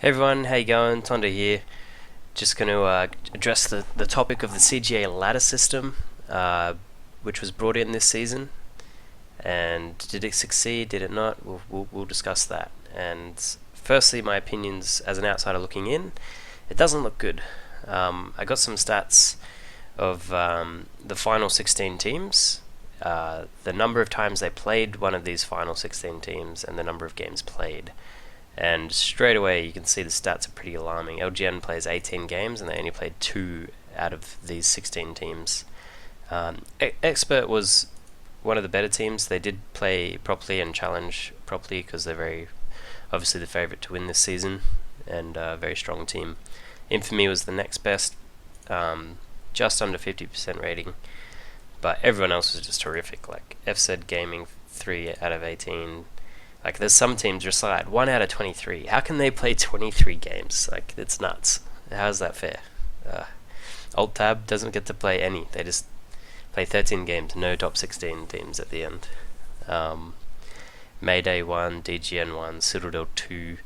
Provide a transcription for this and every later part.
Hey everyone, how you going? Tondo here. Just going to address the topic of the CGA ladder system, which was brought in this season. And did it succeed? Did it not? We'll discuss that. And firstly, my opinions as an outsider looking in, it doesn't look good. I got some stats of the final 16 teams, the number of times they played one of these final 16 teams, and the number of games played. And straight away you can see the stats are pretty alarming. LGN plays 18 games and they only played 2 out of these 16 teams. Expert was one of the better teams. They did play properly and challenge properly because they're very obviously the favourite to win this season and a very strong team. Infamy was the next best, just under 50% rating, but everyone else was just horrific. Like FZ Gaming 3 out of 18. Like, there's some teams just like 1 out of 23. How can they play 23 games? Like, it's nuts. How's that fair? Alt Tab doesn't get to play any. They just play 13 games, no top 16 teams at the end. Mayday 1, DGN 1, Citadel 2.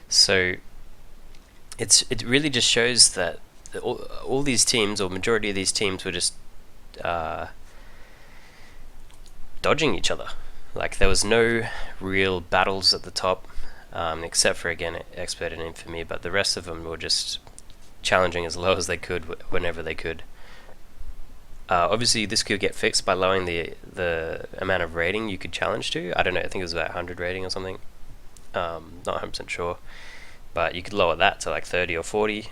So, it really just shows that all these teams, or majority of these teams, were just dodging each other. Like, there was no real battles at the top, except for, again, Expert and Infamy, but the rest of them were just challenging as low as they could whenever they could. Obviously, this could get fixed by lowering the amount of rating you could challenge to. I don't know, I think it was about 100 rating or something. Not 100% sure. But you could lower that to like 30 or 40.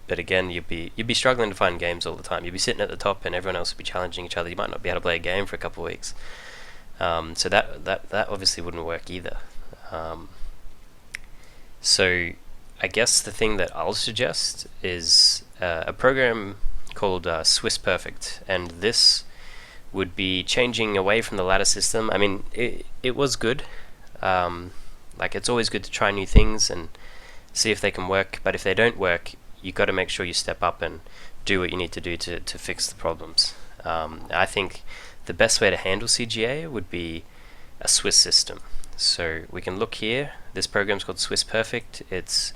But again, you'd be struggling to find games all the time. You'd be sitting at the top and everyone else would be challenging each other. You might not be able to play a game for a couple of weeks. So that obviously wouldn't work either. So I guess the thing that I'll suggest is a program called Swiss Perfect, and this would be changing away from the ladder system. I mean, it was good. Like, it's always good to try new things and see if they can work, but if they don't work, you've got to make sure you step up and do what you need to do to fix the problems. I think the best way to handle CGA would be a Swiss system. So we can look here. This program is called Swiss Perfect. It's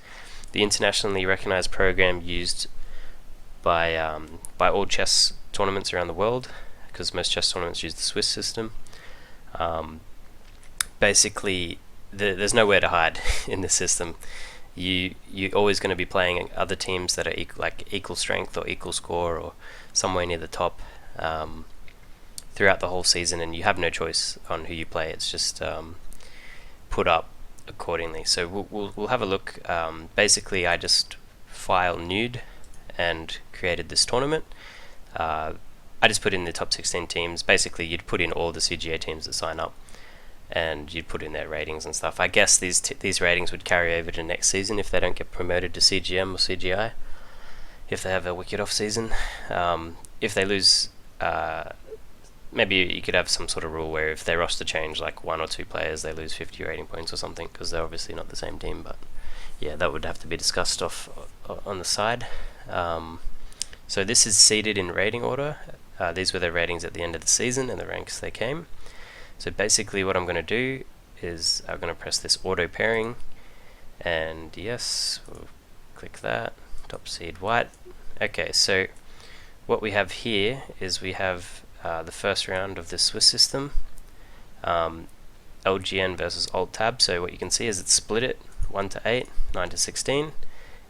the internationally recognized program used by all chess tournaments around the world, because most chess tournaments use the Swiss system. Basically, there's nowhere to hide in this system. You're always going to be playing other teams that are equal strength or equal score or somewhere near the top throughout the whole season, and you have no choice on who you play. It's just put up accordingly. So we'll have a look. Basically, I just file nude and created this tournament. I just put in the top 16 teams. Basically, you'd put in all the CGA teams that sign up, and you'd put in their ratings and stuff. I guess these ratings would carry over to next season if they don't get promoted to CGM or CGI, if they have a wicked off season. If they lose, maybe you could have some sort of rule where if they roster change like 1 or 2 players, they lose 50 rating points or something, because they're obviously not the same team. But yeah, that would have to be discussed off on the side. So this is seeded in rating order. These were their ratings at the end of the season and the ranks they came. So basically what I'm going to do is I'm going to press this auto pairing, and yes, we'll click that, top seed white. Okay, so what we have here is we have the first round of the Swiss system, LGN versus Alt Tab. So what you can see is it's split it 1 to 8, 9 to 16,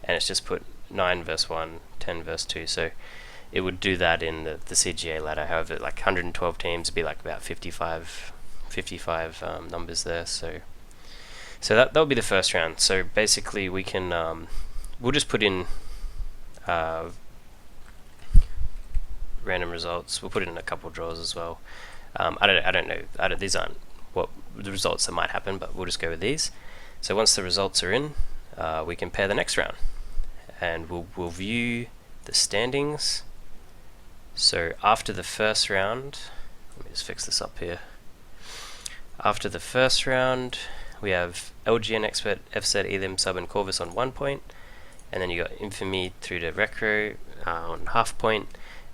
and it's just put 9 versus 1, 10 versus 2. So it would do that in the CGA ladder. However, like 112 teams would be like about 55 numbers there. So that'll be the first round. So basically we can we'll just put in random results. We'll put in a couple draws as well. I don't know. These aren't what the results that might happen, but we'll just go with these. So once the results are in, we can pair the next round, and we'll view the standings. So after the first round, let me just fix this up here. After the first round, we have LGN, Expert, FZ, Elim, Sub, and Corvus on 1 point, and then you got Infamy through to Recro on ½ point,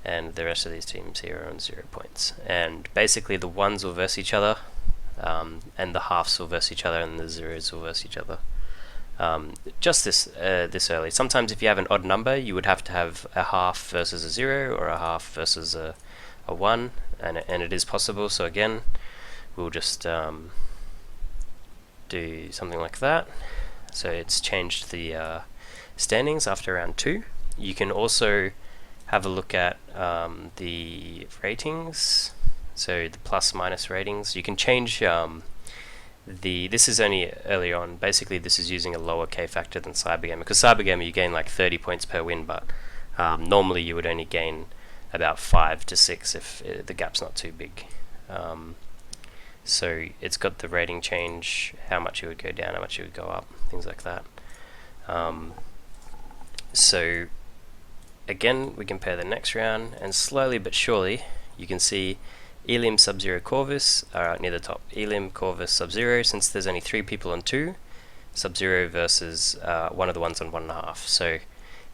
and the rest of these teams here are on 0 points. And basically the ones will verse each other, and the halves will verse each other, and the zeros will verse each other. just this early. Sometimes if you have an odd number, you would have to have a half versus a 0 or a half versus a 1, and it is possible. So again, we'll just do something like that. So it's changed the standings after round 2. You can also have a look at the ratings, so the plus minus ratings. You can change this is only early on. Basically this is using a lower K factor than Cybergamer, because Cybergamer you gain like 30 points per win, but normally you would only gain about 5 to 6 if the gap's not too big. So it's got the rating change, how much it would go down, how much it would go up, things like that. So again, we compare the next round, and slowly but surely you can see Elim, Sub-Zero, Corvus are near the top. Elim, Corvus, Sub-Zero, since there's only 3 people on 2, Sub-Zero versus one of the ones on 1.5. So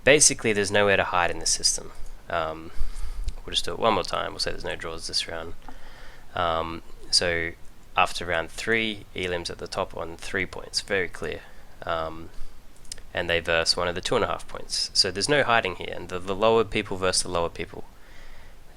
basically there's nowhere to hide in this system. We'll just do it one more time. We'll say there's no draws this round. So after round 3, Elim's at the top on 3 points, very clear. And they verse one of the 2.5 points. So there's no hiding here, and the lower people versus the lower people.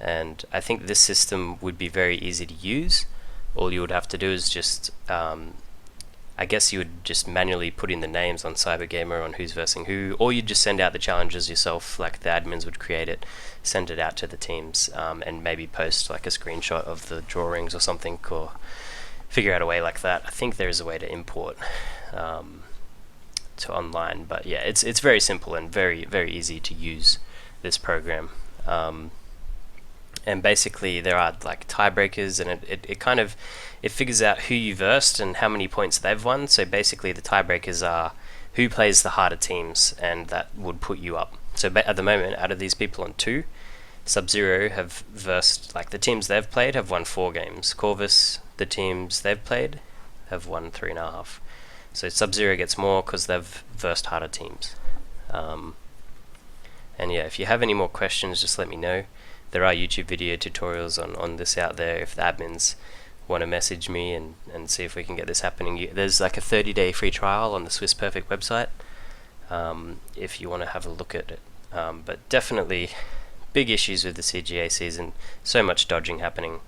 And I think this system would be very easy to use. All you would have to do is just, I guess you would just manually put in the names on Cybergamer on who's versing who, or you'd just send out the challenges yourself, like the admins would create it, send it out to the teams, and maybe post like a screenshot of the drawings or something, or figure out a way like that. I think there is a way to import to online, but yeah, it's very simple and very easy to use this program. And basically there are like tiebreakers, and it kind of figures out who you versed and how many points they've won. So basically the tiebreakers are who plays the harder teams, and that would put you up. So at the moment, out of these people on 2, Sub-Zero have versed, like the teams they've played have won 4 games. Corvus, the teams they've played, have won 3.5. So Sub-Zero gets more because they've versed harder teams. And yeah, if you have any more questions, just let me know. There are YouTube video tutorials on this out there if the admins want to message me and see if we can get this happening. There's like a 30-day free trial on the Swiss Perfect website if you want to have a look at it. But definitely big issues with the CGA season, so much dodging happening.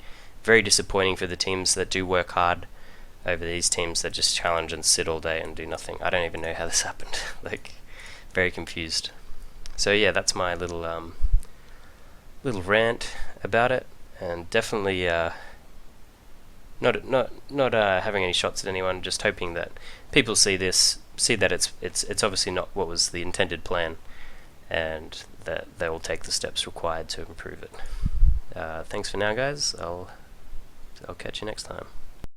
Very disappointing for the teams that do work hard over these teams that just challenge and sit all day and do nothing. I don't even know how this happened. Like, very confused. So yeah, that's my little rant about it, and definitely not having any shots at anyone, just hoping that people see this, see that it's obviously not what was the intended plan, and that they will take the steps required to improve it. Thanks for now, guys. I'll catch you next time.